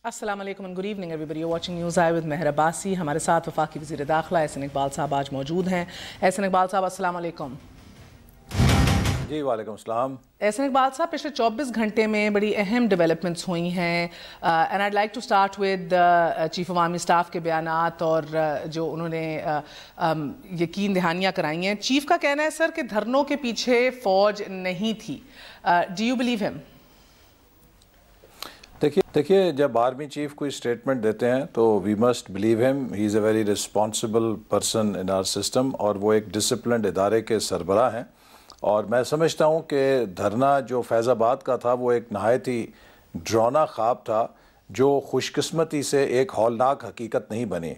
السلام علیکم and good evening everybody. You're watching News Eye with مہر عباسی. ہمارے ساتھ وفاقی وزیر داخلہ احسن اقبال صاحب آج موجود ہیں. احسن اقبال صاحب السلام علیکم. جی وعلیکم السلام. احسن اقبال صاحب پچھلے 24 گھنٹے میں بڑی اہم ڈیولپمنٹس ہوئی ہیں and I'd like to start with chief عوامی اسٹاف کے بیانات اور جو انہوں نے یقین دہانیاں کرائی ہیں. چیف کا کہنا ہے سر کہ دھرنوں کے پیچھے فوج نہیں تھی. Do you believe him? دیکھیے جب آرمی چیف کوئی اسٹیٹمنٹ دیتے ہیں تو وی must believe him. He is a very responsible person in our system اور وہ ایک ڈسپلنڈ ادارے کے سربراہ ہیں. اور میں سمجھتا ہوں کہ دھرنا جو فیض آباد کا تھا وہ ایک نہایت ہی ڈراؤنا خواب تھا جو خوش قسمتی سے ایک ہولناک حقیقت نہیں بنی.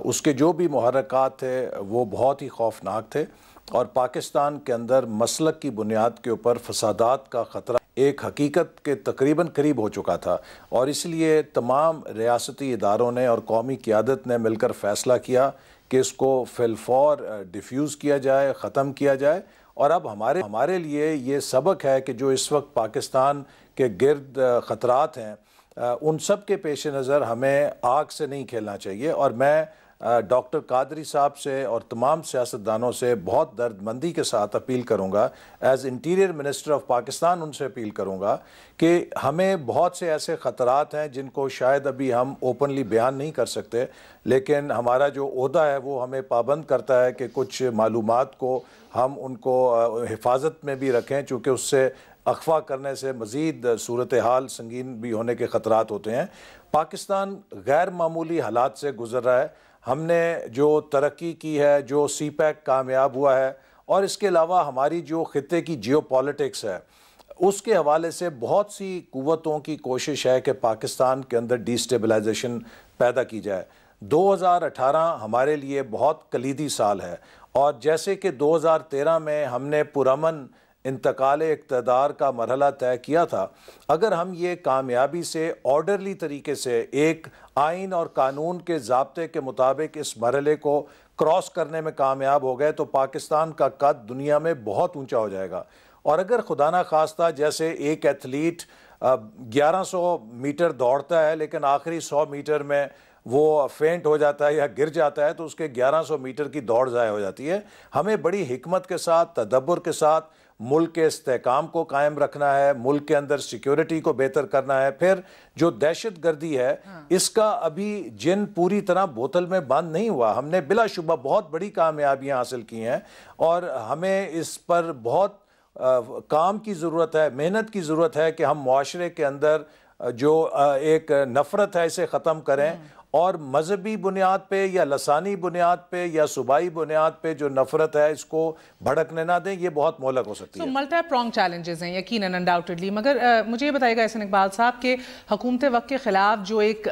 اس کے جو بھی محرکات تھے وہ بہت ہی خوفناک تھے اور پاکستان کے اندر مسلک کی بنیاد کے اوپر فسادات کا خطرہ ایک حقیقت کے تقریباً قریب ہو چکا تھا. اور اس لیے تمام ریاستی اداروں نے اور قومی قیادت نے مل کر فیصلہ کیا کہ اس کو فی الفور ڈیفیوز کیا جائے، ختم کیا جائے. اور اب ہمارے لیے یہ سبق ہے کہ جو اس وقت پاکستان کے گرد خطرات ہیں ان سب کے پیش نظر ہمیں آگ سے نہیں کھیلنا چاہیے. اور میں ڈاکٹر قادری صاحب سے اور تمام سیاستدانوں سے بہت درد مندی کے ساتھ اپیل کروں گا، as interior minister of Pakistan ان سے اپیل کروں گا کہ ہمیں بہت سے ایسے خطرات ہیں جن کو شاید ابھی ہم اوپنلی بیان نہیں کر سکتے، لیکن ہمارا جو عہدہ ہے وہ ہمیں پابند کرتا ہے کہ کچھ معلومات کو ہم ان کو حفاظت میں بھی رکھیں، چونکہ اس سے اخفا کرنے سے مزید صورتحال سنگین بھی ہونے کے خطرات ہوتے ہیں. پاکستان غیر معمولی حالات سے گزر رہا ہے. ہم نے جو ترقی کی ہے، جو سی پیک کامیاب ہوا ہے اور اس کے علاوہ ہماری جو خطے کی جیو پالیٹکس ہے اس کے حوالے سے بہت سی قوتوں کی کوشش ہے کہ پاکستان کے اندر ڈی سٹیبلائزیشن پیدا کی جائے. 2018 ہمارے لیے بہت کلیدی سال ہے اور جیسے کہ 2013 میں ہم نے پرامن انتقال اقتدار کا مرحلہ طے کیا تھا، اگر ہم یہ کامیابی سے آرڈرلی طریقے سے ایک آئین اور قانون کے ضابطے کے مطابق اس مرحلے کو کراس کرنے میں کامیاب ہو گئے تو پاکستان کا قد دنیا میں بہت اونچا ہو جائے گا. اور اگر خدا نہ خواستہ جیسے ایک ایتھلیٹ 1100 میٹر دوڑتا ہے لیکن آخری 100 میٹر میں وہ فینٹ ہو جاتا ہے یا گر جاتا ہے تو اس کے 1100 میٹر کی دوڑ ضائع ہو جاتی ہے. ہمیں بڑی حکمت کے ساتھ، تدبر کے ساتھ ملک کے استحکام کو قائم رکھنا ہے، ملک کے اندر سیکیورٹی کو بہتر کرنا ہے. پھر جو دہشت گردی ہے اس کا ابھی جن پوری طرح بوتل میں بند نہیں ہوا. ہم نے بلا شبہ بہت بڑی کامیابیاں حاصل کی ہیں اور ہمیں اس پر بہت کام کی ضرورت ہے، محنت کی ضرورت ہے کہ ہم معاشرے کے اندر جو ایک نفرت ہے اسے ختم کریں اور مذہبی بنیاد پہ یا لسانی بنیاد پہ یا صوبائی بنیاد پہ جو نفرت ہے اس کو بھڑکنے نہ دیں. یہ بہت مہلک ہو سکتی ہے. ملٹی پرونگ چیلنجز ہیں یقیناً انڈاؤٹڈلی، مگر مجھے یہ بتائیے گا احسن اقبال صاحب کہ حکومت وقت کے خلاف جو ایک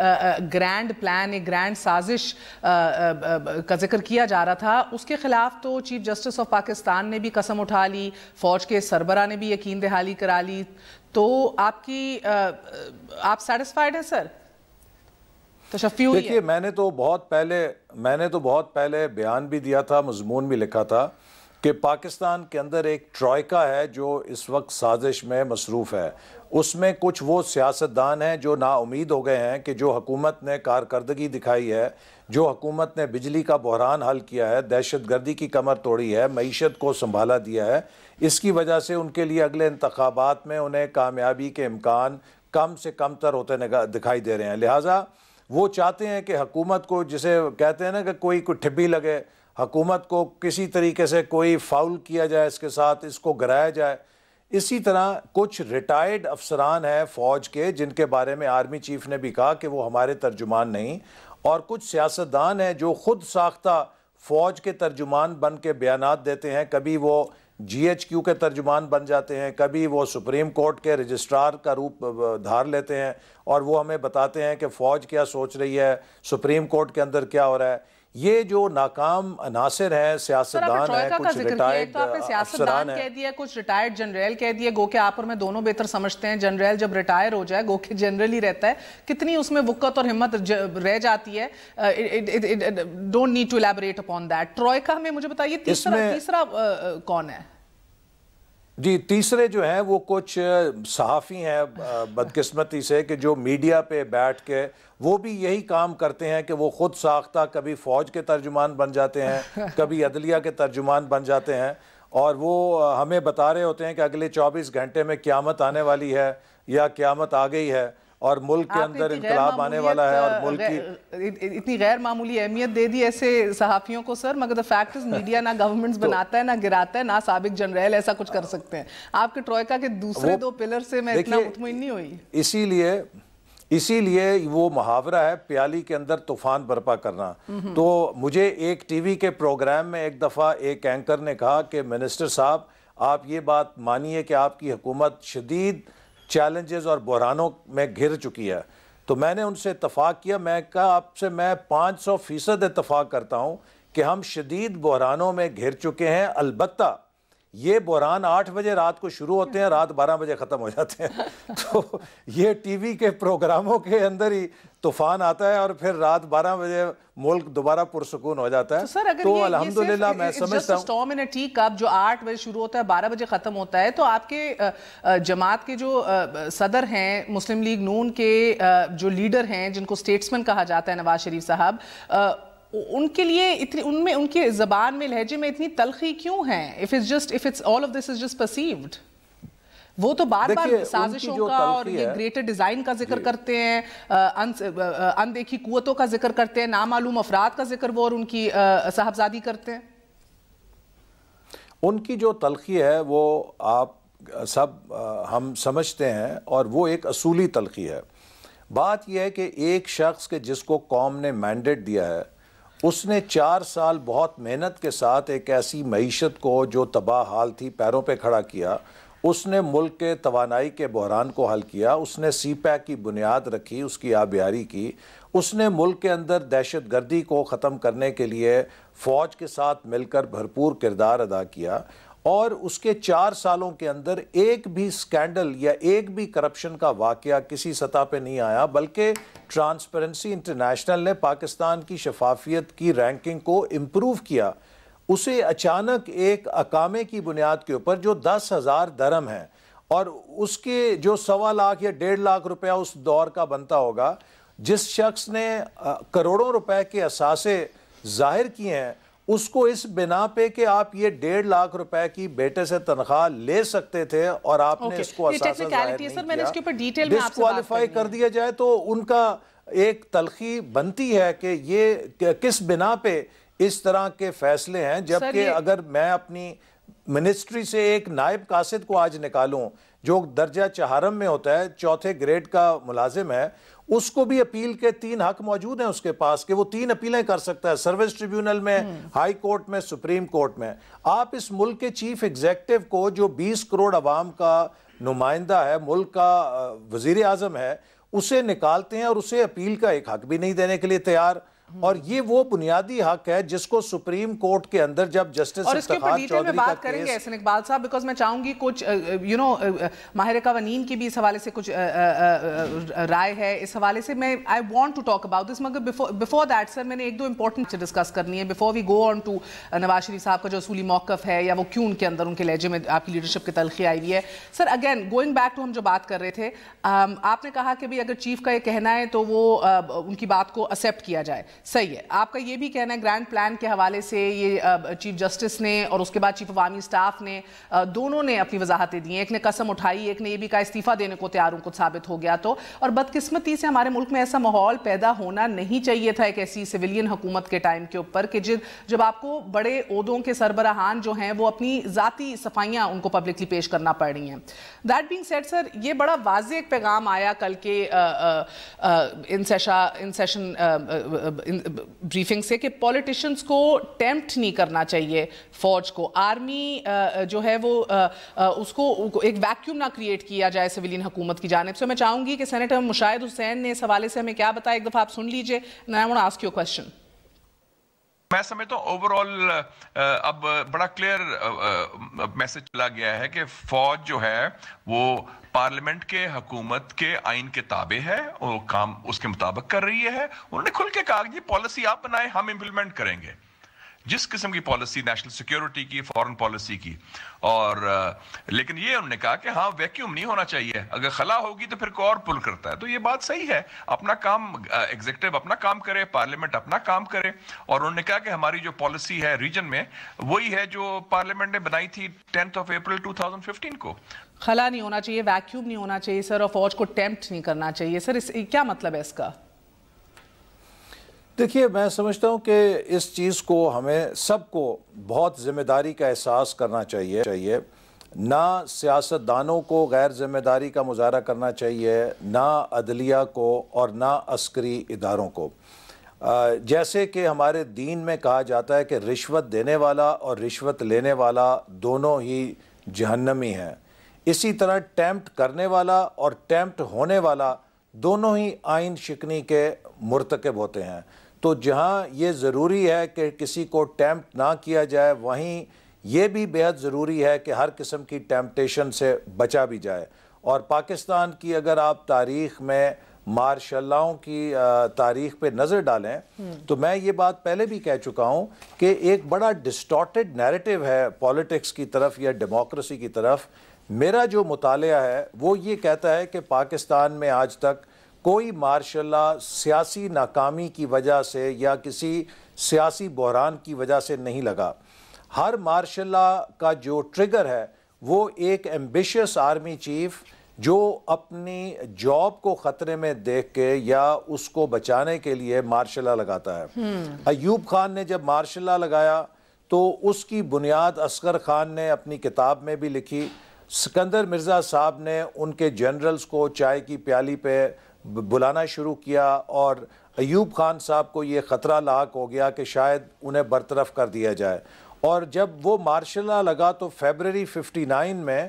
گرینڈ پلان، ایک گرینڈ سازش کا ذکر کیا جا رہا تھا اس کے خلاف تو چیف جسٹس آف پاکستان نے بھی قسم اٹھا لی، فوج کے سربراہ نے بھی یقین دہانی کرا لی. تو آپ سیٹسفائیڈ ہیں سر؟ دیکھیے میں نے تو بہت پہلے بیان بھی دیا تھا، مضمون بھی لکھا تھا کہ پاکستان کے اندر ایک ٹرائکا ہے جو اس وقت سازش میں مصروف ہے. اس میں کچھ وہ سیاستدان ہیں جو نا امید ہو گئے ہیں کہ جو حکومت نے کارکردگی دکھائی ہے، جو حکومت نے بجلی کا بحران حل کیا ہے، دہشت گردی کی کمر توڑی ہے، معیشت کو سنبھالا دیا ہے، اس کی وجہ سے ان کے لیے اگلے انتخابات میں انہیں کامیابی کے امکان کم سے کم تر ہوتے دکھائی دے رہے ہیں. لہٰذا وہ چاہتے ہیں کہ حکومت کو، جسے کہتے ہیں نا کہ کوئی ٹھبی لگے، حکومت کو کسی طریقے سے کوئی فاؤل کیا جائے، اس کے ساتھ اس کو گرایا جائے. اسی طرح کچھ ریٹائرڈ افسران ہیں فوج کے جن کے بارے میں آرمی چیف نے بھی کہا کہ وہ ہمارے ترجمان نہیں، اور کچھ سیاستدان ہیں جو خود ساختہ فوج کے ترجمان بن کے بیانات دیتے ہیں. کبھی وہ GHQ کے ترجمان بن جاتے ہیں، کبھی وہ سپریم کورٹ کے رجسٹرار کا روپ دھار لیتے ہیں اور وہ ہمیں بتاتے ہیں کہ فوج کیا سوچ رہی ہے، سپریم کورٹ کے اندر کیا ہو رہا ہے. یہ جو ناکام عناصر ہیں، سیاستدان ہیں، کچھ ریٹائرڈ افسران ہیں. کہہ دیا، کچھ ریٹائرڈ جنرل کہہ دیا، گو کہ آپ اور میں دونوں بہتر سمجھتے ہیں جنرل جب ریٹائر ہو جائے گو کہ جنرل ہی رہتا ہے، کتنی اس میں وقت اور ہمت رہ جاتی ہے. Don't need to elaborate upon that. Troika میں مجھے بتائیے تیسرا کون ہے؟ جی تیسرے جو ہیں وہ کچھ صحافی ہیں بدقسمتی سے کہ جو میڈیا پہ بیٹھ کے وہ بھی یہی کام کرتے ہیں کہ وہ خود ساختہ کبھی فوج کے ترجمان بن جاتے ہیں کبھی عدلیہ کے ترجمان بن جاتے ہیں اور وہ ہمیں بتا رہے ہوتے ہیں کہ اگلے 24 گھنٹے میں قیامت آنے والی ہے یا قیامت آ گئی ہے اور ملک کے اندر انقلاب آنے والا ہے اور ملک کی اتنی غیر معمولی اہمیت دے دی ایسے صحافیوں کو سر. مگر the fact is میڈیا نہ گورنمنٹس بناتا ہے نہ گراتا ہے نہ سابق جنرل ایسا کچھ کر سکتے ہیں. آپ کے ٹروئکا کے دوسرے 2 پلر سے میں اتنا مطمئن نہیں ہوئی. اسی لیے وہ محاورہ ہے پیالی کے اندر طوفان برپا کرنا. تو مجھے ایک ٹی وی کے پروگرام میں ایک دفعہ ایک اینکر نے کہا کہ منسٹر صاحب آپ یہ بات مانیے کہ آپ کی حکومت شدید چیلنجز اور بحرانوں میں گھر چکی ہے. تو میں نے ان سے اتفاق کیا, میں کہا آپ سے میں 500% اتفاق کرتا ہوں کہ ہم شدید بحرانوں میں گھر چکے ہیں. البتہ یہ بحران 8 بجے رات کو شروع ہوتے ہیں, رات 12 بجے ختم ہو جاتے ہیں. تو یہ ٹی وی کے پروگراموں کے اندر ہی طوفان آتا ہے اور پھر رات 12 بجے ملک دوبارہ پرسکون ہو جاتا ہے. تو الحمدللہ میں سمجھتا ہوں storm in A T cup جو 8 بجے شروع ہوتا ہے 12 بجے ختم ہوتا ہے. تو آپ کے جماعت کے جو صدر ہیں مسلم لیگ نون کے جو لیڈر ہیں جن کو سٹیٹسمن کہا جاتا ہے نواز شریف صاحب, ان کے لیے ان میں ان کی زبان میں لہجے میں اتنی تلخی کیوں ہے؟ if it's all of this is just perceived. وہ تو بار بار سازشوں کا اور یہ گریٹر ڈیزائن کا ذکر کرتے ہیں, اندیکھی قوتوں کا ذکر کرتے ہیں, نامعلوم افراد کا ذکر وہ اور ان کی صاحبزادی کرتے ہیں. ان کی جو تلخی ہے وہ آپ سب ہم سمجھتے ہیں اور وہ ایک اصولی تلخی ہے. بات یہ ہے کہ ایک شخص کے جس کو قوم نے مینڈیٹ دیا ہے اس نے 4 سال بہت محنت کے ساتھ ایک ایسی معیشت کو جو تباہ حال تھی پیروں پہ کھڑا کیا. اس نے ملک کے توانائی کے بحران کو حل کیا, اس نے سی پیک کی بنیاد رکھی, اس کی آبیاری کی, اس نے ملک کے اندر دہشت گردی کو ختم کرنے کے لیے فوج کے ساتھ مل کر بھرپور کردار ادا کیا. اور اس کے 4 سالوں کے اندر ایک بھی سکینڈل یا ایک بھی کرپشن کا واقعہ کسی سطح پہ نہیں آیا, بلکہ ٹرانسپیرنسی انٹرنیشنل نے پاکستان کی شفافیت کی رینکنگ کو امپروو کیا. اسے اچانک ایک اقامے کی بنیاد کے اوپر جو 10,000 درہم ہے اور اس کے جو 1.25 لاکھ یا 1.5 لاکھ روپیہ اس دور کا بنتا ہوگا, جس شخص نے کروڑوں روپے کے اثاثے ظاہر کیے ہیں, اس کو اس بنا پہ کہ آپ یہ 1.5 لاکھ روپے کی بیٹے سے تنخواہ لے سکتے تھے اور آپ نے اس کو اثاثہ ظاہر نہیں کیا, ڈسکوالیفائی کر دیا جائے, تو ان کا ایک تلخی بنتی ہے کہ یہ کس بنا پہ اس طرح کے فیصلے ہیں. جبکہ اگر میں اپنی منسٹری سے ایک نائب قاصد کو آج نکالوں جو درجہ 4 میں ہوتا ہے, 4تھے گریڈ کا ملازم ہے, اس کو بھی اپیل کے 3 حق موجود ہیں اس کے پاس کہ وہ 3 اپیلیں کر سکتا ہے, سروس ٹریبیونل میں, ہائی کورٹ میں, سپریم کورٹ میں. آپ اس ملک کے چیف ایگزیکٹو کو جو 20 کروڑ عوام کا نمائندہ ہے, ملک کا وزیر اعظم ہے, اسے نکالتے ہیں اور اسے اپیل کا ایک حق بھی نہیں دینے کے لیے تیار. اور یہ وہ بنیادی حق ہے جس کو سپریم کورٹ کے اندر جب جسٹس اور اس کے اوپر ڈیٹیل میں بات کریں گے احسن اقبال صاحب, بیکاز میں چاہوں گی کچھ ماہر قوانین کی بھی اس حوالے سے کچھ رائے ہے اس حوالے سے. میں I want to talk about this, مگر بفور دیٹ سر میں نے 1-2 امپورٹنٹ ڈسکس کرنی ہے before we go on to Nawaz Sharif صاحب کا جو اصولی موقف ہے یا وہ کیوں ان کے اندر ان کے لہجے میں آپ کی لیڈرشپ کی تلخی آئی ہوئی ہے. Sir again going back to ہم جو بات کر رہے تھے, آپ نے کہا کہ اگر چیف کا یہ کہنا ہے تو وہ ان کی بات کو ایکسیپٹ کیا جائے, صحیح ہے. آپ کا یہ بھی کہنا ہے گرینڈ پلان کے حوالے سے یہ چیف جسٹس نے اور اس کے بعد چیف عوامی سٹاف نے دونوں نے اپنی وضاحتیں دی ہیں, ایک نے قسم اٹھائی, ایک نے یہ بھی کہا استعفیٰ دینے کو تیار ہوں کچھ ثابت ہو گیا تو. اور بدقسمتی سے ہمارے ملک میں ایسا ماحول پیدا ہونا نہیں چاہیے تھا ایک ایسی سویلین حکومت کے ٹائم کے اوپر کہ جب آپ کو بڑے عہدوں کے سربراہان جو ہیں وہ اپنی ذاتی صفائیاں ان کو پبلکلی پیش کرنا پڑ رہی ہیں. دیٹ بینگ سیڈ سر, یہ بڑا واضح ایک پیغام آیا کل کے ان سیشن بریفنگ سے کہ پولیٹیشنز کو ٹیمپٹ نہیں کرنا چاہیے فوج کو, آرمی جو ہے وہ اس کو ایک ویکیوم نہ کریٹ کیا جائے سویلین حکومت کی جانب سے. میں چاہوں گی کہ سینیٹر مشاہد حسین نے اس حوالے سے ہمیں کیا بتایا, ایک دفعہ آپ سن لیجئے. and I want to ask you a question. میں سمجھتا ہوں اوورآل اب بڑا کلیئر میسج چلا گیا ہے کہ فوج جو ہے وہ پارلیمنٹ کے حکومت کے آئین کے تابع ہے, وہ کام اس کے مطابق کر رہی ہے. انہوں نے کھل کے کہا کہ پالیسی آپ بنائیں, ہم امپلیمنٹ کریں گے. جس قسم کی پالیسی نیشنل سیکیورٹی کی فارن پالیسی کی اور لیکن یہ انہوں نے کہا کہ ہاں ویکیوم نہیں ہونا چاہیے اگر خلا ہوگی تو پھر کوئی اور پل کرتا ہے تو یہ بات صحیح ہے اپنا کام ایگزیکٹو اپنا کام کرے پارلیمنٹ اپنا کام کرے اور انہوں نے کہا کہ ہماری جو پالیسی ہے ریجن میں وہی ہے جو پارلیمنٹ نے بنائی تھی 10 اپریل 2015 کو خلا نہیں ہونا چاہیے ویکیوم نہیں ہونا چاہیے سر اور فوج کو ٹیمپٹ نہیں کرنا چاہیے سر کیا مطلب ہے اس کا دیکھیے میں سمجھتا ہوں کہ اس چیز کو ہمیں سب کو بہت ذمہ داری کا احساس کرنا چاہیے نہ سیاست دانوں کو غیر ذمہ داری کا مظاہرہ کرنا چاہیے نہ عدلیہ کو اور نہ عسکری اداروں کو جیسے کہ ہمارے دین میں کہا جاتا ہے کہ رشوت دینے والا اور رشوت لینے والا دونوں ہی جہنمی ہیں اسی طرح ٹیمپٹ کرنے والا اور ٹیمپٹ ہونے والا دونوں ہی آئین شکنی کے مرتکب ہوتے ہیں تو جہاں یہ ضروری ہے کہ کسی کو ٹیمپٹ نہ کیا جائے وہیں یہ بھی بہت ضروری ہے کہ ہر قسم کی ٹیمپٹیشن سے بچا بھی جائے اور پاکستان کی اگر آپ تاریخ میں مارشاء اللہوں کی تاریخ پہ نظر ڈالیں تو میں یہ بات پہلے بھی کہہ چکا ہوں کہ ایک بڑا ڈسٹارٹڈ نیریٹو ہے پولیٹکس کی طرف یا ڈیموکریسی کی طرف میرا جو مطالعہ ہے وہ یہ کہتا ہے کہ پاکستان میں آج تک کوئی مارشاء اللہ سیاسی ناکامی کی وجہ سے یا کسی سیاسی بحران کی وجہ سے نہیں لگا ہر مارشاء اللہ کا جو ٹریگر ہے وہ ایک ایمبیشس آرمی چیف جو اپنی جاب کو خطرے میں دیکھ کے یا اس کو بچانے کے لیے مارشاء اللہ لگاتا ہے ایوب خان نے جب مارشاء اللہ لگایا تو اس کی بنیاد اصغر خان نے اپنی کتاب میں بھی لکھی سکندر مرزا صاحب نے ان کے جنرلز کو چائے کی پیالی پہ بلانا شروع کیا اور ایوب خان صاحب کو یہ خطرہ لاحق ہو گیا کہ شاید انہیں برطرف کر دیا جائے اور جب وہ مارشاء اللہ لگا تو فیبرری 59 میں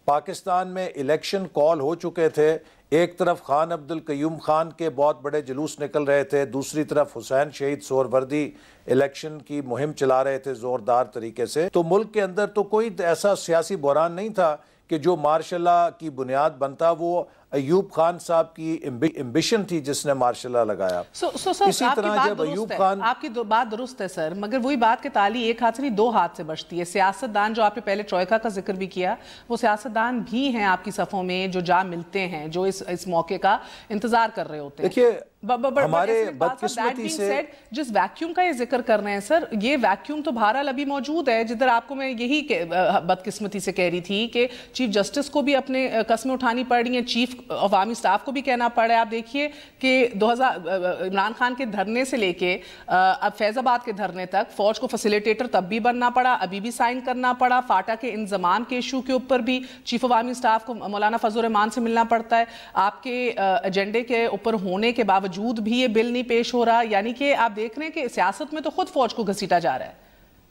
پاکستان میں الیکشن کال ہو چکے تھے ایک طرف خان عبد القیوم خان کے بہت بڑے جلوس نکل رہے تھے دوسری طرف حسین شہید سہروردی الیکشن کی مہم چلا رہے تھے زوردار طریقے سے تو ملک کے اندر تو کوئی ایسا سیاسی بحران نہیں تھا کہ جو مارشاء اللہ کی بنیاد بنتا وہ ایوب خان صاحب کی امبیشن تھی جس نے مارشاء اللہ لگایا اسی طرح جب ایوب خان آپ کی بات درست ہے سر مگر وہی بات کہ تالی ایک ہاتھ سے نہیں دو ہاتھ سے بچتی ہے سیاستدان جو آپ نے پہلے ٹروئیکا کا ذکر بھی کیا وہ سیاستدان بھی ہیں آپ کی صفوں میں جو جا ملتے ہیں جو اس موقع کا انتظار کر رہے ہوتے ہیں دیکھیے ہمارے بدقسمتی سے جس ویکیوم کا یہ ذکر کر رہے ہیں سر یہ ویکیوم تو بہرحال ابھی موجود ہے جدھر آپ کو میں یہی بدقسمتی سے کہہ رہی تھی کہ چیف جسٹس کو بھی اپنے قسمیں اٹھانی پڑ رہی ہیں چیف عوامی سٹاف کو بھی کہنا پڑ رہا ہے آپ دیکھیے کہ عمران خان کے دھرنے سے لے کے اب فیض آباد کے دھرنے تک فوج کو فیسیلیٹیٹر تب بھی بننا پڑا ابھی بھی سائن کرنا پڑا فاٹا کے انضمام کے ایشو کے اوپر بھی چیف عوامی سٹاف کو مولانا فضل الرحمان سے ملنا پڑتا ہے آپ کے ایجنڈے کے اوپر ہونے کے باوجود بھی یہ بل نہیں پیش ہو رہا یعنی کہ آپ دیکھ رہے ہیں کہ سیاست میں تو خود فوج کو گھسیٹا جا رہا ہے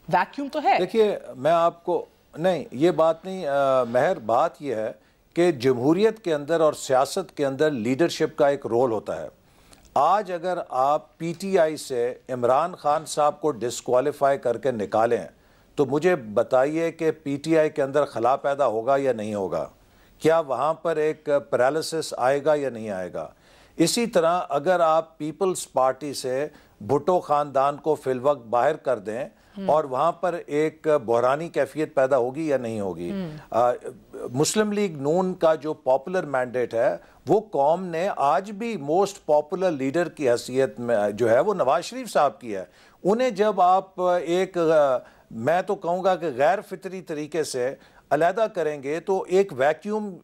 ویکیوم تو ہے دیکھیے میں آپ کو نہیں یہ بات نہیں مہر بات یہ ہے کہ جمہوریت کے اندر اور سیاست کے اندر لیڈرشپ کا ایک رول ہوتا ہے آج اگر آپ پی ٹی آئی سے عمران خان صاحب کو ڈسکوالیفائی کر کے نکالیں تو مجھے بتائیے کہ پی ٹی آئی کے اندر خلا پیدا ہوگا یا نہیں ہوگا کیا وہاں پر ایک پیرالسس آئے گا یا نہیں آئے گا اسی طرح اگر آپ پیپلز پارٹی سے بھٹو خاندان کو فی الوقت باہر کر دیں اور وہاں پر ایک بحرانی کیفیت پیدا ہوگی یا نہیں ہوگی مسلم لیگ نون کا جو پاپولر مینڈیٹ ہے وہ قوم نے آج بھی موسٹ پاپولر لیڈر کی حیثیت میں جو ہے وہ نواز شریف صاحب کی ہے انہیں جب آپ ایک میں تو کہوں گا کہ غیر فطری طریقے سے علیحدہ کریں گے تو ایک ویکیوم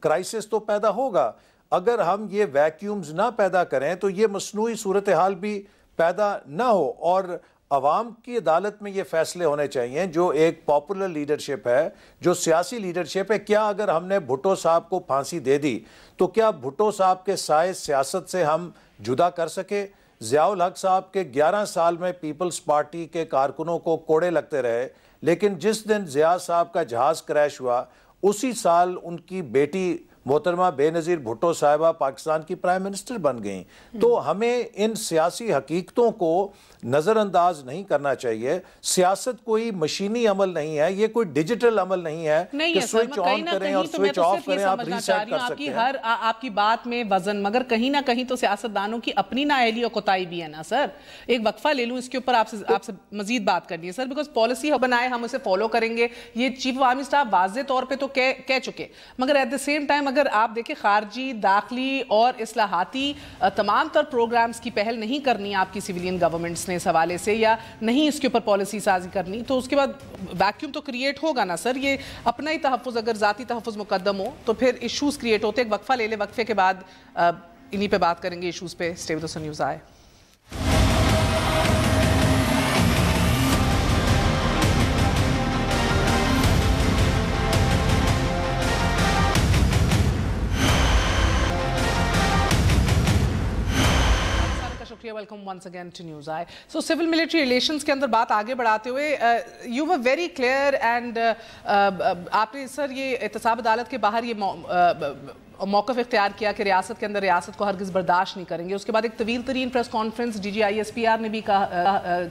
کرائسس تو پیدا ہوگا اگر ہم یہ ویکیومز نہ پیدا کریں تو یہ مصنوعی صورتحال بھی پیدا نہ ہو اور عوام کی عدالت میں یہ فیصلے ہونے چاہیے جو ایک پاپولر لیڈرشپ ہے جو سیاسی لیڈرشپ ہے کیا اگر ہم نے بھٹو صاحب کو پھانسی دے دی تو کیا بھٹو صاحب کے سائے سیاست سے ہم جدا کر سکے ضیاء الحق صاحب کے 11 سال میں پیپلز پارٹی کے کارکنوں کو کوڑے لگتے رہے لیکن جس دن ضیاء صاحب کا جہاز کریش ہوا اسی سال ان کی بیٹی محترمہ بے نظیر بھٹو صاحبہ پاکستان کی پرائم منسٹر بن گئیں. تو ہمیں ان سیاسی حقیقتوں کو نظر انداز نہیں کرنا چاہیے. سیاست کوئی مشینی عمل نہیں ہے, یہ کوئی ڈیجیٹل عمل نہیں ہے کہ سوئچ آن کریں اور سوئچ آف کریں, آپ ریسیٹ کر سکتے ہیں. ہر آپ کی بات میں وزن, مگر کہیں نہ کہیں تو سیاستدانوں کی اپنی نااہلی اور کوتاہی بھی ہے نا سر. ایک وقفہ لے لوں, اس کے اوپر آپ سے مزید بات کرنی ہے سر, بیکاز پالیسی بنائے ہم اسے فالو کریں گے, یہ چیف آف آرمی اسٹاف واضح طور پہ تو کہہ چکے, مگر ایٹ دا سیم ٹائم اگر آپ دیکھیں خارجی, داخلی اور اصلاحاتی تمام تر پروگرامز کی پہل نہیں کرنی آپ کی سویلین گورنمنٹس نے اس حوالے سے, یا نہیں اس کے اوپر پالیسی سازی کرنی, تو اس کے بعد ویکیوم تو کریٹ ہوگا نا سر. یہ اپنا ہی تحفظ, اگر ذاتی تحفظ مقدم ہو تو پھر ایشوز کریٹ ہوتے. ایک وقفہ لے لے, وقفے کے بعد انہی پہ بات کریں گے ایشوز پہ. اسٹے ود اس نیوز آئے. Welcome once again to news آئی. سو سول ملٹری ریلیشنز کے اندر بات آگے بڑھاتے ہوئے, you were very clear and آپ نے سر یہ احتساب عدالت کے باہر یہ موقف اختیار کیا کہ ریاست کے اندر ریاست کو ہرگز برداشت نہیں کریں گے. اس کے بعد ایک طویل ترین press conference D G I S P R نے بھی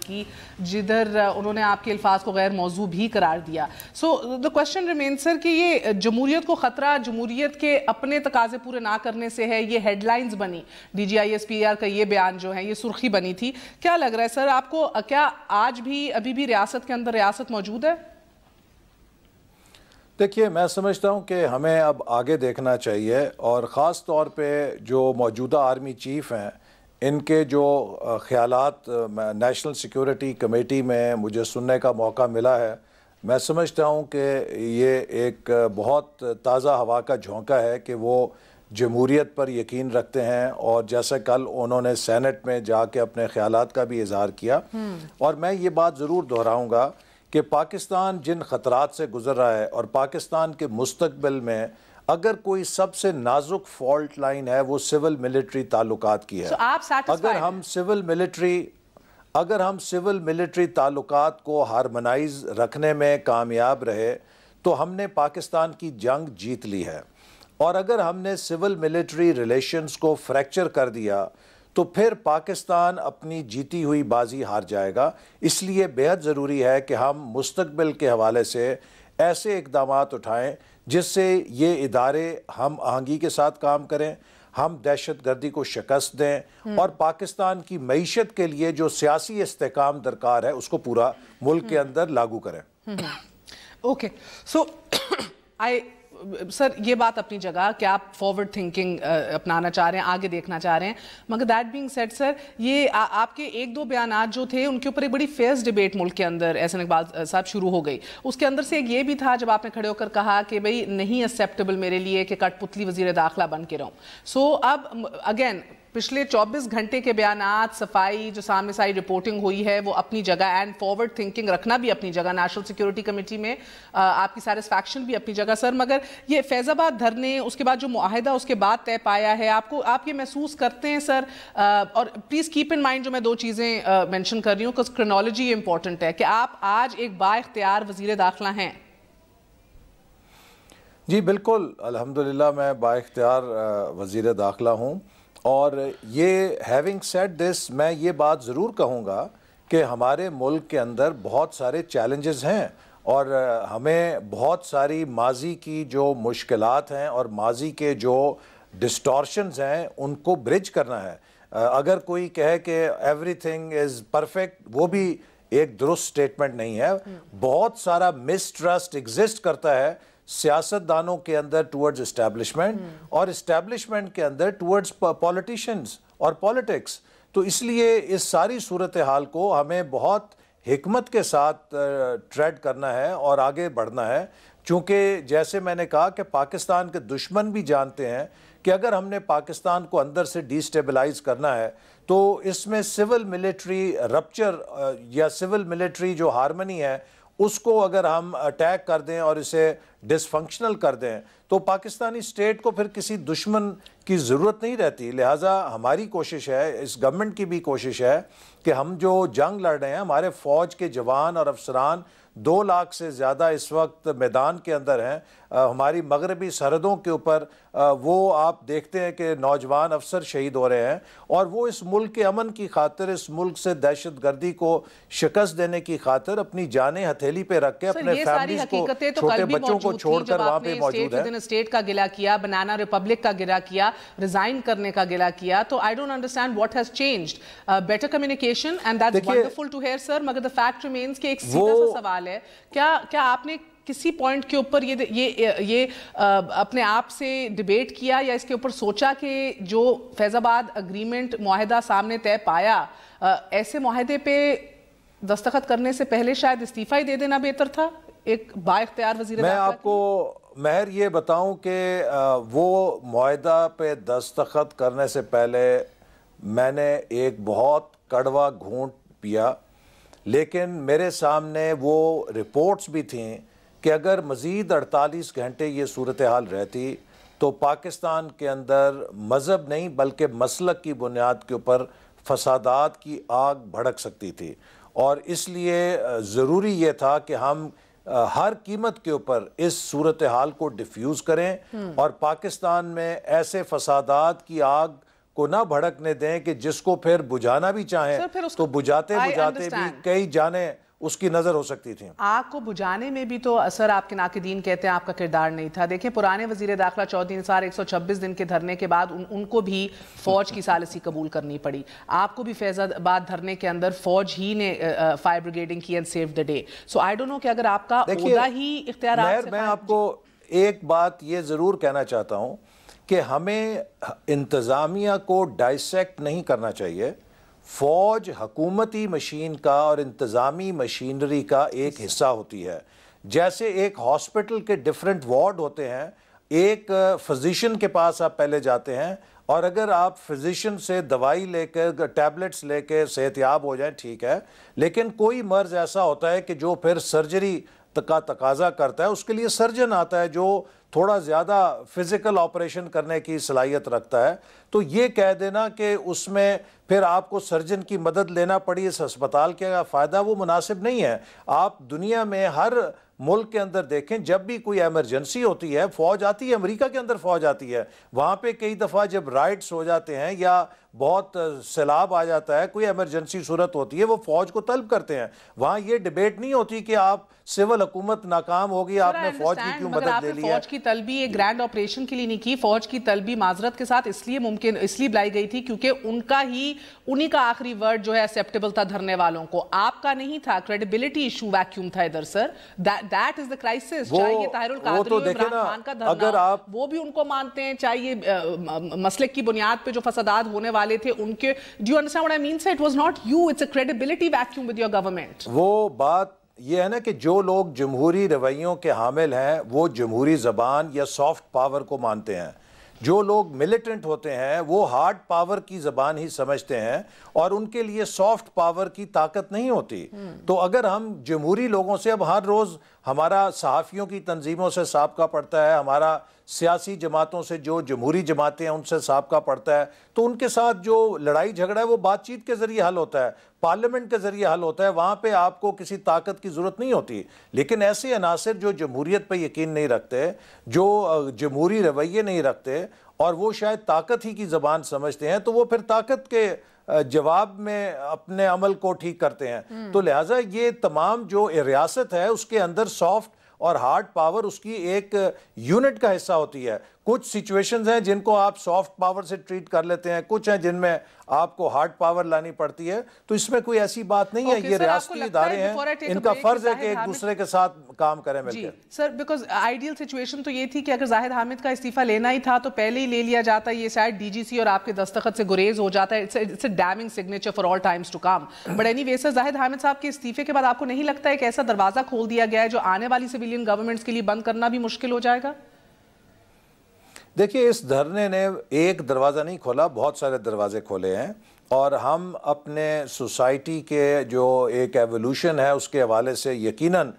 کی, جدھر انہوں نے آپ کے الفاظ کو غیر موضوع بھی قرار دیا. سو دا کوشچن ریمین سر کہ یہ جمہوریت کو خطرہ جمہوریت کے اپنے تقاضے پورے نہ کرنے سے ہے. یہ ہیڈ لائنز بنی, D G I S P R کا یہ بیان جو ہے یہ سرخی بنی تھی. کیا لگ رہا ہے سر آپ کو, کیا آج بھی ابھی بھی ریاست کے اندر ریاست موجود ہے؟ دیکھیے, میں سمجھتا ہوں کہ ہمیں اب آگے دیکھنا چاہیے, اور خاص طور پہ جو موجودہ آرمی چیف ہیں ان کے جو خیالات نیشنل سیکیورٹی کمیٹی میں مجھے سننے کا موقع ملا ہے, میں سمجھتا ہوں کہ یہ ایک بہت تازہ ہوا کا جھونکا ہے کہ وہ جمہوریت پر یقین رکھتے ہیں. اور جیسے کل انہوں نے سینٹ میں جا کے اپنے خیالات کا بھی اظہار کیا, اور میں یہ بات ضرور دہراؤں گا کہ پاکستان جن خطرات سے گزر رہا ہے اور پاکستان کے مستقبل میں اگر کوئی سب سے نازک فالٹ لائن ہے وہ سول ملٹری تعلقات کی ہے. اگر ہم سول ملٹری تعلقات کو ہارمنائز رکھنے میں کامیاب رہے تو ہم نے پاکستان کی جنگ جیت لی ہے, اور اگر ہم نے سول ملٹری ریلیشنز کو فریکچر کر دیا تو پھر پاکستان اپنی جیتی ہوئی بازی ہار جائے گا. اس لیے بہت ضروری ہے کہ ہم مستقبل کے حوالے سے ایسے اقدامات اٹھائیں جس سے یہ ادارے ہم آہنگی کے ساتھ کام کریں, ہم دہشت گردی کو شکست دیں, اور پاکستان کی معیشت کے لیے جو سیاسی استحکام درکار ہے اس کو پورا ملک کے اندر لاگو کریں. اوکے, سو سر یہ بات اپنی جگہ کہ آپ فارورڈ تھنکنگ اپنانا چاہ رہے ہیں, آگے دیکھنا چاہ رہے ہیں, مگر دیٹ بینگ سیڈ سر یہ آپ کے ایک دو بیانات جو تھے ان کے اوپر ایک بڑی فیئرس ڈیبیٹ ملک کے اندر احسن اقبال صاحب شروع ہو گئی. اس کے اندر سے ایک یہ بھی تھا جب آپ نے کھڑے ہو کر کہا کہ بھئی نہیں ایکسیپٹیبل میرے لیے کہ کٹ پتلی وزیر داخلہ بن کے رہوں. سو اب اگین پچھلے 24 گھنٹے کے بیانات, صفائی جو سامنے ساری رپورٹنگ ہوئی ہے وہ اپنی جگہ, اینڈ فارورڈ تھنکنگ رکھنا بھی اپنی جگہ, نیشنل سیکیورٹی کمیٹی میں آپ کی سیٹسفیکشن بھی اپنی جگہ سر. مگر یہ فیض آباد دھرنے, اس کے بعد جو معاہدہ اس کے بعد طے پایا ہے, آپ یہ محسوس کرتے ہیں سر, اور پلیز کیپ ان مائنڈ جو میں دو چیزیں مینشن کر رہی ہوں, کہ کرونالوجی امپورٹنٹ ہے, کہ آپ آج ایک با اختیار وزیر داخلہ ہیں. جی بالکل, الحمدللہ میں با اختیار وزیر داخلہ ہوں, اور یہ ہیونگ سیڈ دس میں یہ بات ضرور کہوں گا کہ ہمارے ملک کے اندر بہت سارے چیلنجز ہیں, اور ہمیں بہت ساری ماضی کی جو مشکلات ہیں اور ماضی کے جو ڈسٹورشنز ہیں ان کو برج کرنا ہے. اگر کوئی کہے کہ ایوری تھنگ از پرفیکٹ, وہ بھی ایک درست سٹیٹمنٹ نہیں ہے. بہت سارا مسٹرسٹ ایگزسٹ کرتا ہے سیاست دانوں کے اندر ٹورڈز اسٹیبلشمنٹ, اور اسٹیبلشمنٹ کے اندر ٹورڈز پولیٹیشنز اور پولیٹکس. تو اس لیے اس ساری صورتحال کو ہمیں بہت حکمت کے ساتھ ٹریڈ کرنا ہے اور آگے بڑھنا ہے, چونکہ جیسے میں نے کہا کہ پاکستان کے دشمن بھی جانتے ہیں کہ اگر ہم نے پاکستان کو اندر سے ڈی سٹیبلائز کرنا ہے تو اس میں سول ملٹری رپچر یا سول ملٹری جو ہارمنی ہے اس کو اگر ہم اٹیک کر دیں اور اسے ڈس فنکشنل کر دیں تو پاکستانی سٹیٹ کو پھر کسی دشمن کی ضرورت نہیں رہتی. لہٰذا ہماری کوشش ہے, اس گورنمنٹ کی بھی کوشش ہے کہ ہم جو جنگ لڑ رہے ہیں, ہمارے فوج کے جوان اور افسران 2 لاکھ سے زیادہ اس وقت میدان کے اندر ہیں ہماری مغربی سرحدوں کے اوپر. وہ آپ دیکھتے ہیں کہ نوجوان افسر شہید ہو رہے ہیں اور وہ اس ملک کے امن کی خاطر, اس ملک سے دہشت گردی کو شکست دینے کی خاطر اپنی جانیں ہتھیلی پہ رکھ کے اپنے فیملیز کو, چھوٹے بچوں کو چھوڑ کر وہاں پہ موجود ہے. اسٹیٹ کا گلہ کیا, بنانا ریپبلک کا گلہ کیا, ریزائن کرنے کا گلہ کیا, تو I don't understand what has changed. Better communication and that's wonderful to hear sir, مگر the fact remains کہ ایک سیدھا سا سوال ہے, کیا آپ نے کسی پوائنٹ کے اوپر یہ اپنے آپ سے ڈیبیٹ کیا یا اس کے اوپر سوچا کہ جو فیض آباد اگریمنٹ معاہدہ سامنے طے پایا, ایسے معاہدے پہ دستخط کرنے سے پہلے شاید استعفیٰ ہی دے دینا بہتر تھا ایک با اختیار وزیر داخلہ؟ میں آپ کو مہر یہ بتاؤں کہ وہ معاہدہ پہ دستخط کرنے سے پہلے میں نے ایک بہت کڑوا گھونٹ پیا, لیکن میرے سامنے وہ رپورٹس بھی تھیں کہ اگر مزید 48 گھنٹے یہ صورتحال رہتی تو پاکستان کے اندر مذہب نہیں بلکہ مسلک کی بنیاد کے اوپر فسادات کی آگ بھڑک سکتی تھی, اور اس لیے ضروری یہ تھا کہ ہم ہر قیمت کے اوپر اس صورتحال کو ڈیفیوز کریں اور پاکستان میں ایسے فسادات کی آگ کو نہ بھڑکنے دیں کہ جس کو پھر بجھانا بھی چاہیں تو بجھاتے بھی کئی جانیں اس کی نظر ہو سکتی تھیں. آگ کو بجھانے میں بھی تو اثر آپ کے ناقدین کہتے ہیں آپ کا کردار نہیں تھا. دیکھیں پرانے وزیر داخلہ چودھری نثار 126 دن کے دھرنے کے بعد ان کو بھی فوج کی ثالثی قبول کرنی پڑی. آپ کو بھی فیض آباد دھرنے کے اندر فوج ہی نے فائر بریگیڈنگ کی and save the day. So I don't know کہ اگر آپ کا عہدہ ہی اختیارات سے میں آپ کو ایک بات یہ ضرور کہنا چاہتا ہوں کہ ہمیں انتظامیہ کو ڈائسیکٹ نہیں کرنا چاہیے. فوج حکومتی مشین کا اور انتظامی مشینری کا ایک حصہ ہوتی ہے. جیسے ایک ہاسپٹل کے ڈیفرنٹ وارڈ ہوتے ہیں, ایک فزیشین کے پاس آپ پہلے جاتے ہیں اور اگر آپ فزیشین سے دوائی لے کے ٹیبلٹس لے کے صحت یاب ہو جائیں ٹھیک ہے, لیکن کوئی مرض ایسا ہوتا ہے کہ جو پھر سرجری کا تقاضا کرتا ہے, اس کے لیے سرجن آتا ہے جو تھوڑا زیادہ فزیکل آپریشن کرنے کی صلاحیت رکھتا ہے. تو یہ کہہ دینا کہ اس میں پھر آپ کو سرجن کی مدد لینا پڑی اس ہسپتال کا فائدہ, وہ مناسب نہیں ہے. آپ دنیا میں ہر ملک کے اندر دیکھیں جب بھی کوئی ایمرجنسی ہوتی ہے فوج آتی ہے, امریکہ کے اندر فوج آتی ہے, وہاں پہ کئی دفعہ جب رائٹس ہو جاتے ہیں یا بہت سیلاب آ جاتا ہے, کوئی ایمرجنسی صورت ہوتی ہے, وہ فوج کو طلب کرتے ہیں. وہاں یہ ڈیبیٹ نہیں ہوتی کہ آپ سول حکومت ناکام ہوگی آپ نے فوج کی کیوں مدد لے لی ہے. فوج کی طلبی ایک گرینڈ آپریشن کے لیے نہیں کی, فوج کی طلبی معذرت کے ساتھ اس لیے بلائی گئی تھی کیونکہ انہی کا آخری ورڈ جو ہے ایکسیپٹیبل تھا دھرنے والوں کو, آپ کا نہیں تھا. کریڈیبلٹی ایشو ویکیوم تھا ادھر سر. That is the crisis. چاہے یہ طاہر القادری اور عمران خان کا دھرنا وہ بھی ان کو مانتے ہیں, چاہے یہ مسلک کی بنیاد پہ جو فسادات ہونے والے تھے ان کے. Do you understand what I mean sir? It was not you. It's a credibility vacuum with your government. وہ بات یہ ہے نا کہ جو لوگ جمہوری رویوں کے حامل ہیں وہ جمہوری زبان یا سافٹ پاور کو مانتے ہیں. جو لوگ ملیٹنٹ ہوتے ہیں وہ ہارڈ پاور کی زبان ہی سمجھتے ہیں اور ان کے لیے سافٹ پاور کی طاقت نہیں ہوتی. تو اگر ہم جمہوری لوگوں سے, اب ہر روز ہمارا صحافیوں کی تنظیموں سے سابقہ پڑتا ہے, ہمارا سیاسی جماعتوں سے جو جمہوری جماعتیں ہیں ان سے سابقہ پڑتا ہے, تو ان کے ساتھ جو لڑائی جھگڑا ہے وہ بات چیت کے ذریعے حل ہوتا ہے, پارلیمنٹ کے ذریعے حل ہوتا ہے. وہاں پہ آپ کو کسی طاقت کی ضرورت نہیں ہوتی. لیکن ایسے عناصر جو جمہوریت پہ یقین نہیں رکھتے, جو جمہوری رویے نہیں رکھتے اور وہ شاید طاقت ہی کی زبان سمجھتے ہیں, تو وہ پھر طاقت کے جواب میں اپنے عمل کو ٹھیک کرتے ہیں. تو لہٰذا یہ تمام جو ریاست ہے اس کے اندر سافٹ اور ہارڈ پاور اس کی ایک یونٹ کا حصہ ہوتی ہے. کچھ سچویشنز ہیں جن کو آپ سافٹ پاور سے ٹریٹ کر لیتے ہیں, کچھ ہیں جن میں آپ کو ہارڈ پاور لانی پڑتی ہے. تو اس میں کوئی ایسی بات نہیں ہے. یہ ریاستی ادارے ہیں, ان کا فرض ہے کہ ایک دوسرے کے ساتھ کام کریں مل کے. سر بیکاز آئیڈیل سچویشن تو یہ تھی کہ اگر زاہد حامد کا استعفیٰ لینا ہی تھا تو پہلے ہی لے لیا جاتا. یہ شاید ڈی جی سی اور آپ کے دستخط سے گریز ہو جاتا ہے. It's a damning signature for all times to come. But anyway sir, Zahid Hamid صاحب کے استعفے کے بعد آپ کو نہیں لگتا ہے کہ ایسا دروازہ کھول دیا گیا ہے جو آنے والی سویلین گورنمنٹس کے لیے بند کرنا بھی مشکل ہو جائے گا؟ دیکھیے, اس دھرنے نے ایک دروازہ نہیں کھولا, بہت سارے دروازے کھولے ہیں, اور ہم اپنے سوسائٹی کے جو ایک ایوولوشن ہے اس کے حوالے سے یقیناً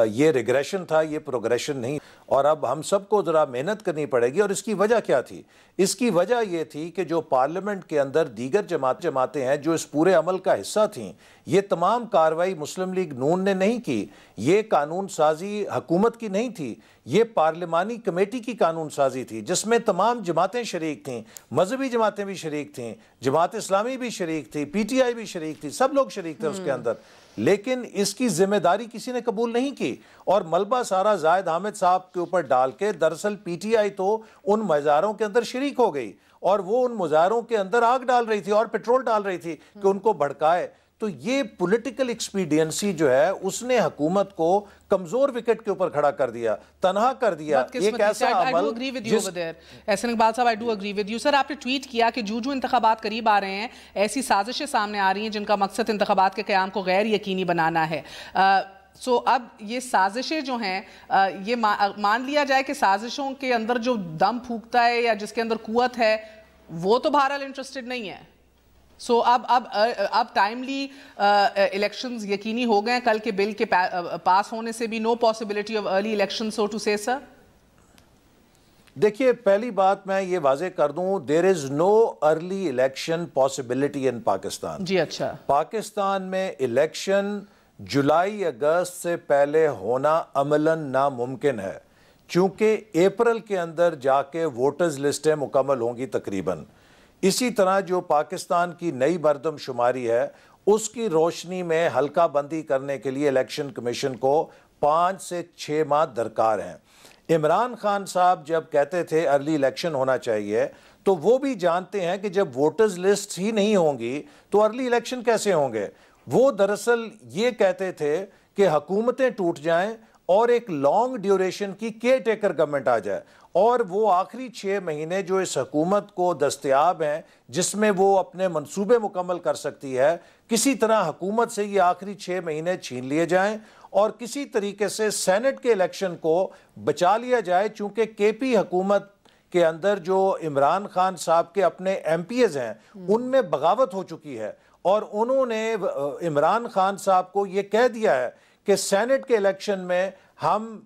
یہ ریگریشن تھا, یہ پروگریشن نہیں. اور اب ہم سب کو ذرا محنت کرنی پڑے گی. اور اس کی وجہ کیا تھی؟ اس کی وجہ یہ تھی کہ جو پارلیمنٹ کے اندر دیگر جماعتیں ہیں جو اس پورے عمل کا حصہ تھیں, یہ تمام کارروائی مسلم لیگ نون نے نہیں کی. یہ قانون سازی حکومت کی نہیں تھی, یہ پارلیمانی کمیٹی کی قانون سازی تھی جس میں تمام جماعتیں شریک تھیں, مذہبی جماعتیں بھی شریک تھیں, جماعت اسلامی بھی شریک تھی, پی ٹی آئی بھی شریک تھی, سب لوگ شریک تھے اس کے اندر. لیکن اس کی ذمہ داری کسی نے قبول نہیں کی اور ملبہ سارا زاہد حامد صاحب کے اوپر ڈال کے دراصل پی ٹی آئی تو ان مظاہروں کے اندر شریک ہو گئی اور وہ ان مظاہروں کے اندر آگ ڈال رہی تھی اور پیٹرول ڈال رہی تھی کہ ان کو بھڑکائے. تو یہ پولیٹیکل ایکسپیڈینسی جو ہے اس نے حکومت کو کمزور وکٹ کے اوپر کھڑا کر دیا, تنہا کر دیا. ایک ایسا عمل احسن اقبال صاحب, I do agree with you. سر, آپ نے ٹویٹ کیا کہ جو انتخابات قریب آ رہے ہیں ایسی سازشیں سامنے آ رہی ہیں جن کا مقصد انتخابات کے قیام کو غیر یقینی بنانا ہے. اب یہ سازشیں جو ہیں یہ مان لیا جائے کہ سازشوں کے اندر جو دم پھونکتا ہے یا جس کے اندر قوت ہے وہ تو بہرحال انٹرسٹڈ نہیں ہے. اب ٹائملی الیکشنز یقینی ہو گئے کل کے بل کے پاس ہونے سے بھی. No possibility of early election, so to say. Sir دیکھیے, پہلی بات میں یہ واضح کر دوں, دیر از نو ارلی الیکشن پاسبلٹی ان پاکستان. جی اچھا. پاکستان میں الیکشن جولائی اگست سے پہلے ہونا عملاً ناممکن ہے چونکہ اپریل کے اندر جا کے ووٹرز لسٹیں مکمل ہوں گی تقریباً. اسی طرح جو پاکستان کی نئی مردم شماری ہے اس کی روشنی میں حلقہ بندی کرنے کے لیے الیکشن کمیشن کو 5 سے 6 ماہ درکار ہیں. عمران خان صاحب جب کہتے تھے ارلی الیکشن ہونا چاہیے تو وہ بھی جانتے ہیں کہ جب ووٹرز لسٹ ہی نہیں ہوں گی تو ارلی الیکشن کیسے ہوں گے. وہ دراصل یہ کہتے تھے کہ حکومتیں ٹوٹ جائیں اور ایک لانگ ڈیوریشن کی کیئر ٹیکر گورنمنٹ آ جائے اور وہ آخری 6 مہینے جو اس حکومت کو دستیاب ہیں جس میں وہ اپنے منصوبے مکمل کر سکتی ہے, کسی طرح حکومت سے یہ آخری 6 مہینے چھین لیے جائیں اور کسی طریقے سے سینٹ کے الیکشن کو بچا لیا جائے. چونکہ کے پی حکومت کے اندر جو عمران خان صاحب کے اپنے ایم پی ایز ہیں ان میں بغاوت ہو چکی ہے اور انہوں نے عمران خان صاحب کو یہ کہہ دیا ہے کہ سینٹ کے الیکشن میں ہم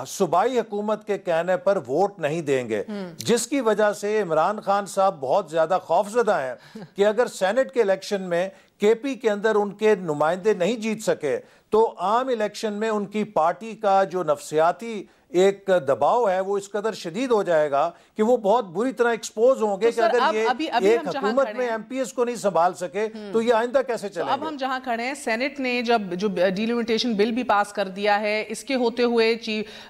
صوبائی حکومت کے کہنے پر ووٹ نہیں دیں گے, جس کی وجہ سے عمران خان صاحب بہت زیادہ خوفزدہ ہیں کہ اگر سینٹ کے الیکشن میں کے پی کے اندر ان کے نمائندے نہیں جیت سکے تو عام الیکشن میں ان کی پارٹی کا جو نفسیاتی ایک دباؤ ہے وہ اس قدر شدید ہو جائے گا کہ وہ بہت بری طرح ایکسپوز ہوں گے کہ اگر یہ ایک حکومت میں ایم پی ایس کو نہیں سنبھال سکے تو یہ آئندہ کیسے چلے گا. اب ہم جہاں کھڑے ہیں, سینٹ نے جو ڈیلیمیٹیشن بل بھی پاس کر دیا ہے, اس کے ہوتے ہوئے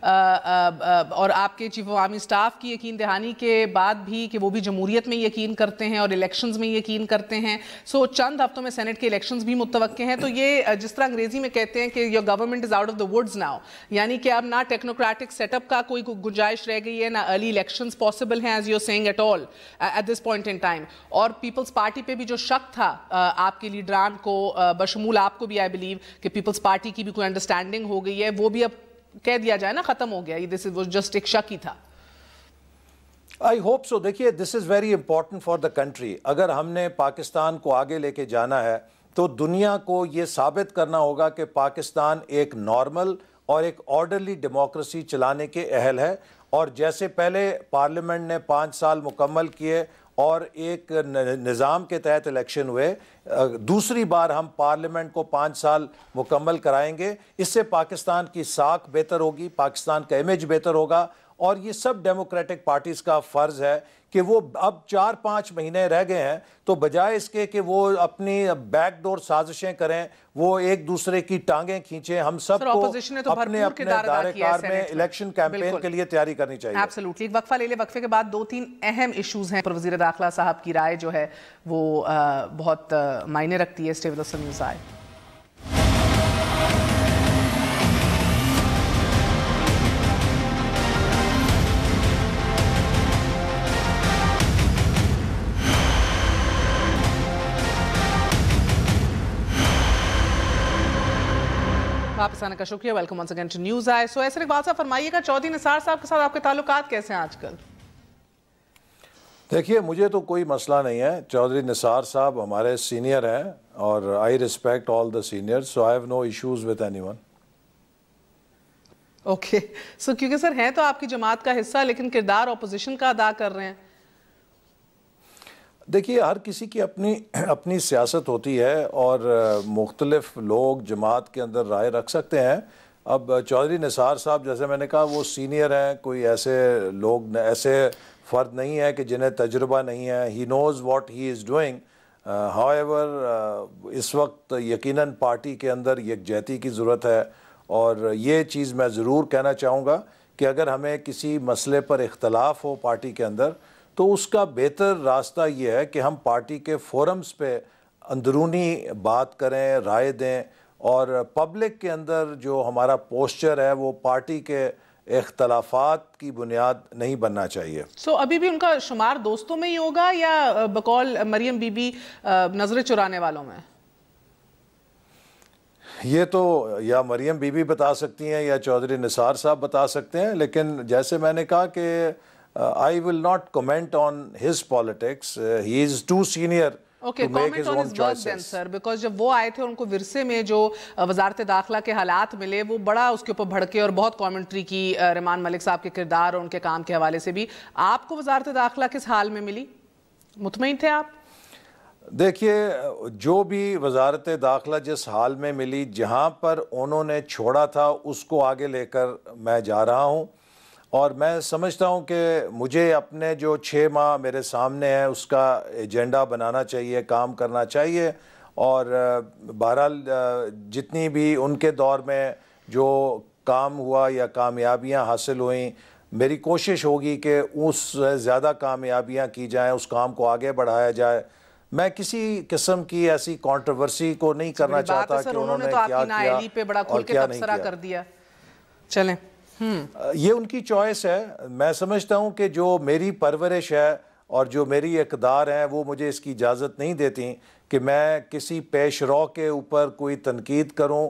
اور آپ کے چیف عوامی سٹاف کی یقین دہانی کے بعد بھی کہ وہ بھی جمہوریت میں یقین کرتے ہیں اور الیکشنز میں یقین کرتے ہیں, سو چند ہفتوں میں سینٹ کے الیکشنز بھی متوقع ہیں. تو یہ جس طرح انگریزی میں کہتے ہیں کہ your government is out of the woods now, یعنی کہ اب نہ ٹیکنوکریٹک سیٹ اپ کا کوئی گنجائش رہ گئی ہے, نہ ارلی الیکشنز پاسبل ہیں as you seeing at all at this point in time. اور پیپلز پارٹی پہ بھی جو شک تھا آپ کے لیڈران کو بشمول آپ کو بھی, آئی بلیو کہ پیپلز پارٹی کی بھی کوئی انڈرسٹینڈنگ ہو گئی ہے, وہ بھی اب کہہ دیا جائے نا ختم ہو گیا, دس واز جسٹ ایک شک ہی تھا. I hope so. دیکھیے, this is very important for the country. اگر ہم نے پاکستان کو آگے لے کے جانا ہے تو دنیا کو یہ ثابت کرنا ہوگا کہ پاکستان ایک نارمل اور ایک آرڈرلی ڈیموکریسی چلانے کے اہل ہے. اور جیسے پہلے پارلیمنٹ نے 5 سال مکمل کیے اور ایک نظام کے تحت الیکشن ہوئے, دوسری بار ہم پارلیمنٹ کو 5 سال مکمل کرائیں گے. اس سے پاکستان کی ساکھ بہتر ہوگی, پاکستان کا امیج بہتر ہوگا اور یہ سب ڈیموکریٹک پارٹیز کا فرض ہے کہ وہ اب 4-5 مہینے رہ گئے ہیں تو بجائے اس کے کہ وہ اپنی بیک ڈور سازشیں کریں, وہ ایک دوسرے کی ٹانگیں کھینچیں, ہم سب کو اپنے اپنے دائرہ کار میں الیکشن کیمپین کے لیے تیاری کرنی چاہیے. ایبسلیوٹلی. ایک وقفہ لے لے, وقفے کے بعد 2-3 اہم ایشوز ہیں پر وزیر داخلہ صاحب کی رائے جو ہے وہ بہت معنی رکھتی ہے. اسٹے ود اس نیوز آئے. واپس آنے کا شکریہ. Welcome once again to news آئے. سو احسن اقبال صاحب فرمائیے گا, چودھری نثار صاحب کے ساتھ آپ کے تعلقات کیسے ہیں آج کل؟ دیکھیے, مجھے تو کوئی مسئلہ نہیں ہے. چودھری نثار صاحب ہمارے سینئر ہیں اور I respect all the senior, so I have no issues with any one. Okay so کیونکہ سر ہیں تو آپ کی جماعت کا حصہ لیکن کردار اپوزیشن کا ادا کر رہے ہیں. دیکھیے ہر کسی کی اپنی سیاست ہوتی ہے اور مختلف لوگ جماعت کے اندر رائے رکھ سکتے ہیں. اب چودھری نثار صاحب جیسے میں نے کہا وہ سینئر ہیں, کوئی ایسے فرد نہیں ہے کہ جنہیں تجربہ نہیں ہے. He knows what he is doing. however اس وقت یقیناً پارٹی کے اندر یکجہتی کی ضرورت ہے, اور یہ چیز میں ضرور کہنا چاہوں گا کہ اگر ہمیں کسی مسئلے پر اختلاف ہو پارٹی کے اندر تو اس کا بہتر راستہ یہ ہے کہ ہم پارٹی کے فورمز پہ اندرونی بات کریں, رائے دیں, اور پبلک کے اندر جو ہمارا پوسچر ہے وہ پارٹی کے اختلافات کی بنیاد نہیں بننا چاہیے. سو ابھی بھی ان کا شمار دوستوں میں ہی ہوگا یا بقول مریم بی بی نظریں چرانے والوں میں؟ یہ تو یا مریم بی بی بتا سکتی ہیں یا چودھری نثار صاحب بتا سکتے ہیں, لیکن جیسے میں نے کہا کہ I will not comment on his politics. He is too senior Okay, to make his comment on own his work then, choices. sir, because جب وہ آئے تھے ان کو ورثے میں جو وزارت داخلہ کے حالات ملے وہ بڑا اس کے اوپر بھڑکے اور بہت کامنٹری کی رحمان ملک صاحب کے کردار اور ان کے کام کے حوالے سے بھی. آپ کو وزارت داخلہ کس حال میں ملی؟ مطمئن تھے آپ؟ دیکھیے جو بھی وزارت داخلہ جس حال میں ملی, جہاں پر انہوں نے چھوڑا تھا اس کو آگے لے کر میں جا رہا ہوں, اور میں سمجھتا ہوں کہ مجھے اپنے جو 6 ماہ میرے سامنے ہیں اس کا ایجنڈا بنانا چاہیے, کام کرنا چاہیے, اور بہرحال جتنی بھی ان کے دور میں جو کام ہوا یا کامیابیاں حاصل ہوئیں, میری کوشش ہوگی کہ اس سے زیادہ کامیابیاں کی جائیں, اس کام کو آگے بڑھایا جائے. میں کسی قسم کی ایسی کانٹروورسی کو نہیں کرنا چاہتا کہ انہوں نے کیا کیا پہ بڑا کھل کے تبصرہ کر دیا. چلیں یہ ان کی چوائس ہے. میں سمجھتا ہوں کہ جو میری پرورش ہے اور جو میری اقدار ہیں وہ مجھے اس کی اجازت نہیں دیتی کہ میں کسی پیش رو کے اوپر کوئی تنقید کروں.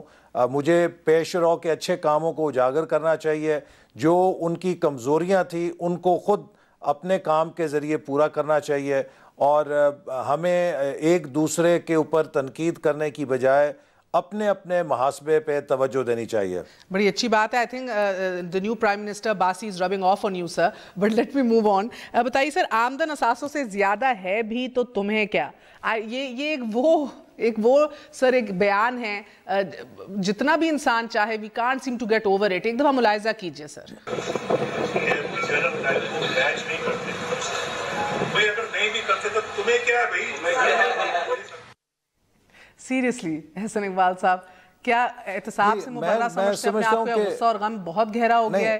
مجھے پیش رو کے اچھے کاموں کو اجاگر کرنا چاہیے, جو ان کی کمزوریاں تھیں ان کو خود اپنے کام کے ذریعے پورا کرنا چاہیے, اور ہمیں ایک دوسرے کے اوپر تنقید کرنے کی بجائے اپنے اپنے محاسبے پہ توجہ دینی چاہیے. بڑی اچھی بات ہے. I think the new Prime Minister Basi is rubbing off on you, sir. But let me move on. بتائیے سر, آمدن اثاثوں سے زیادہ ہے بھی تو تمہیں کیا؟ یہ ایک وہ سر ایک بیان ہے, جتنا بھی انسان چاہے we can't seem to get over it. ایک دفعہ ملاحظہ کیجئے سر. سیریسلی حسن اقبال صاحب, کیا احتساب سے مبرہ سمجھتے اپنے آپ کو, غصہ اور غم بہت گہرا ہو گیا ہے؟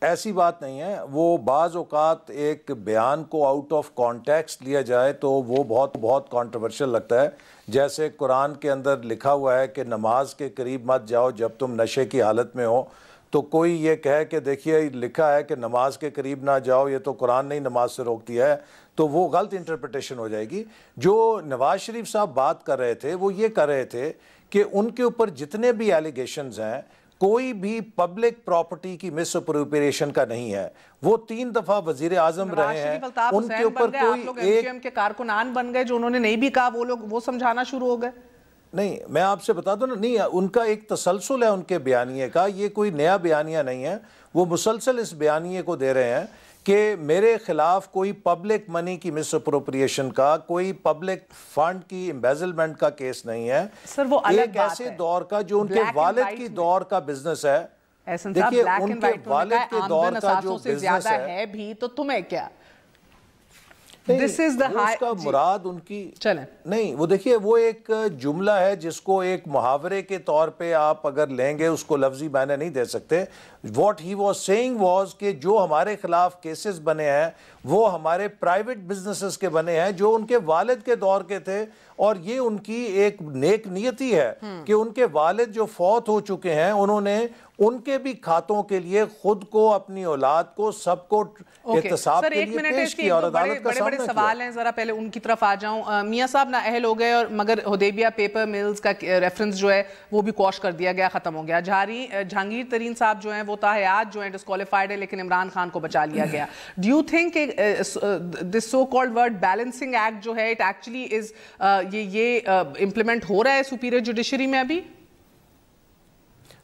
ایسی بات نہیں ہے. وہ بعض اوقات ایک بیان کو آؤٹ آف کانٹیکسٹ لیا جائے تو وہ بہت کانٹروورشل لگتا ہے. جیسے قرآن کے اندر لکھا ہوا ہے کہ نماز کے قریب مت جاؤ جب تم نشے کی حالت میں ہو, تو کوئی یہ کہے کہ دیکھیے لکھا ہے کہ نماز کے قریب نہ جاؤ, یہ تو قرآن نہیں نماز سے روک دیا ہے, تو وہ غلط انٹرپریٹیشن ہو جائے گی. جو نواز شریف صاحب بات کر رہے تھے وہ یہ کر رہے تھے کہ ان کے اوپر جتنے بھی ایلیگیشنز ہیں کوئی بھی پبلک پراپرٹی کی مس اپروپریشن کا نہیں ہے. وہ 3 دفعہ وزیر اعظم رہے ہیں, ان کے اوپر کوئی ایک کے کارکنان بن گئے جو انہوں نے نہیں بھی کہا وہ لوگ وہ سمجھانا شروع ہو گئے. نہیں, میں آپ سے بتا دوں نا, نہیں, ان کا ایک تسلسل ہے ان کے بیانیے کا, یہ کوئی نیا بیانیہ نہیں ہے. وہ مسلسل اس بیانیے کو دے رہے ہیں کہ میرے خلاف کوئی پبلک منی کی مس اپروپریشن کا, کوئی پبلک فنڈ کی امبیزلمنٹ کا کیس نہیں ہے. سر وہ ایک ایسے دور کا جو ان کے والد کی دور کا بزنس ہے. دیکھیے ان کے والد کے دور کا جو بزنس ہے بھی تو تمہیں کیا؟ This is the high. اس کا مراد ان کی نہیں, وہ دیکھیے وہ ایک جملہ ہے جس کو ایک محاورے کے طور پہ آپ اگر لیں گے اس کو لفظی معنی نہیں دے سکتے. What he was saying was کہ جو ہمارے خلاف کیسز بنے ہیں وہ ہمارے پرائیویٹ بزنسز کے بنے ہیں جو ان کے والد کے دور کے تھے, اور یہ ان کی ایک نیک نیتی ہے کہ ان کے والد جو فوت ہو چکے ہیں انہوں نے ان کے بھی کھاتوں کے لیے خود کو, اپنی اولاد کو, سب کو احتساب کے لیے پیش کیا اور عدالت کا سامنا کیا. سوال ہیں, ذرا پہلے ان کی طرف آ جاؤں. میاں صاحب نااہل ہو گئے, اور مگر حدیبیہ پیپر ملز کا ریفرنس جو ہے وہ بھی کوش کر دیا گیا, ختم ہو گیا. جہانگیر ترین صاحب جو ہیں وہ تاحیات جو ہیں ڈسکوالیفائڈ ہے, لیکن عمران خان کو بچا لیا گیا. Do you think this so called word balancing act جو ہے اٹ ایکچولی از یہ امپلیمنٹ ہو رہا ہے سپیریئر جوڈیشری میں ابھی؟